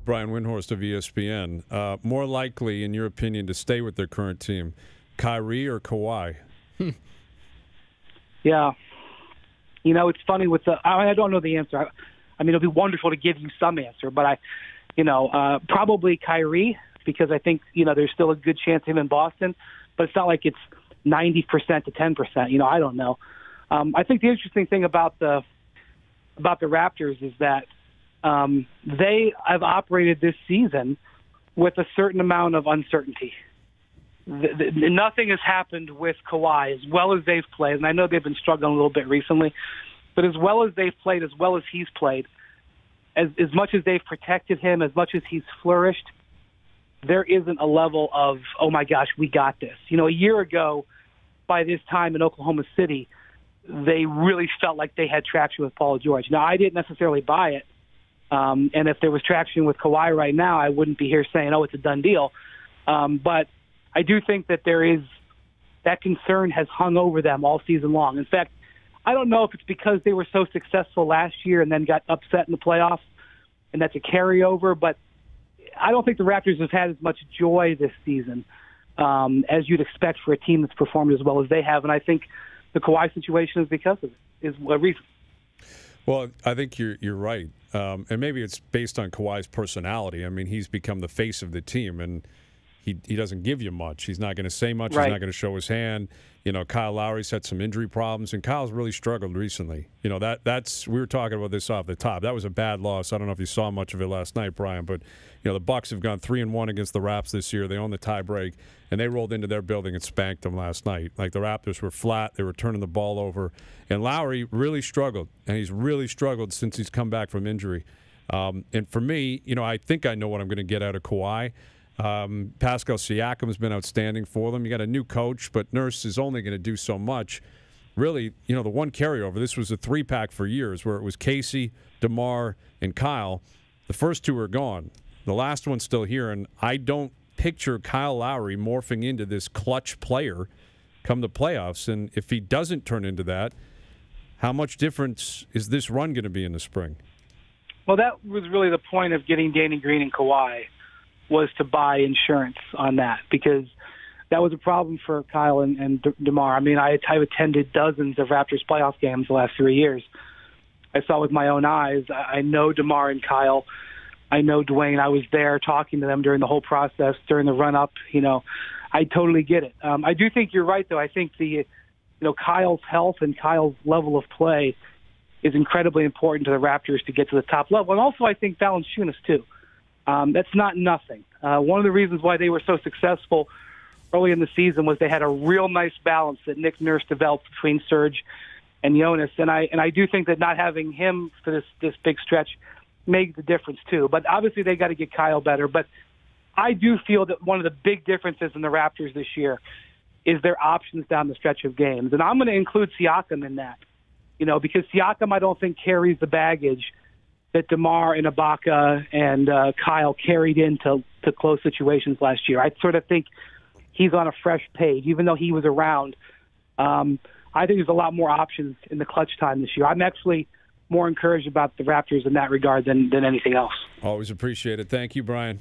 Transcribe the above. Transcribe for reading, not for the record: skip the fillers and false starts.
Brian Windhorst of ESPN. More likely, in your opinion, to stay with their current team, Kyrie or Kawhi? Yeah. You know, it's funny with I don't know the answer. I mean, it'll be wonderful to give you some answer, but probably Kyrie, because I think, there's still a good chance of him in Boston, but it's not like it's 90% to 10%. I don't know. I think the interesting thing about the Raptors is that they have operated this season with a certain amount of uncertainty. Nothing has happened with Kawhi as well as they've played, and I know they've been struggling a little bit recently, but as well as they've played, as well as he's played, as much as they've protected him, as much as he's flourished, there isn't a level of, oh my gosh, we got this. A year ago, by this time in Oklahoma City, they really felt like they had traction with Paul George. Now, I didn't necessarily buy it, and if there was traction with Kawhi right now, I wouldn't be here saying, oh, it's a done deal. But I do think that that concern has hung over them all season long. In fact, I don't know if it's because they were so successful last year and then got upset in the playoffs, and that's a carryover, but I don't think the Raptors have had as much joy this season as you'd expect for a team that's performed as well as they have, and I think the Kawhi situation is because of it, is a reason. Well, I think you're right, and maybe it's based on Kawhi's personality. I mean, he's become the face of the team, and he doesn't give you much. He's not going to say much. Right. He's not going to show his hand. Kyle Lowry's had some injury problems, and Kyle's really struggled recently. That's we were talking about this off the top. That was a bad loss. I don't know if you saw much of it last night, Brian, but the Bucks have gone 3-1 against the Raps this year. They own the tie break, and they rolled into their building and spanked them last night. Like, the Raptors were flat. They were turning the ball over, and Lowry really struggled, and he's really struggled since he's come back from injury. And for me, I think I know what I'm going to get out of Kawhi. Pascal Siakam's been outstanding for them. You got a new coach, but Nurse is only going to do so much. Really, the one carryover, this was a three-pack for years where it was Casey, DeMar, and Kyle. The first two are gone. The last one's still here, and I don't picture Kyle Lowry morphing into this clutch player come the playoffs. And if he doesn't turn into that, how much difference is this run going to be in the spring? Well, that was really the point of getting Danny Green and Kawhi, was to buy insurance on that, because that was a problem for Kyle and DeMar. I mean, I've attended dozens of Raptors playoff games the last 3 years. I saw with my own eyes. I know DeMar and Kyle. I know Dwayne. I was there talking to them during the whole process, during the run-up. I totally get it. I do think you're right, though. I think Kyle's health and Kyle's level of play is incredibly important to the Raptors to get to the top level. And also, I think Valanciunas, too. That's not nothing. One of the reasons why they were so successful early in the season was they had a real nice balance that Nick Nurse developed between Serge and Jonas, and I do think that not having him for this big stretch made the difference too. But obviously they got to get Kyle better. But I do feel that one of the big differences in the Raptors this year is their options down the stretch of games, and I'm going to include Siakam in that. Because Siakam, I don't think carries the baggage that DeMar and Ibaka and Kyle carried into close situations last year. I sort of think he's on a fresh page, even though he was around. I think there's a lot more options in the clutch time this year. I'm actually more encouraged about the Raptors in that regard than anything else. Always appreciate it. Thank you, Brian.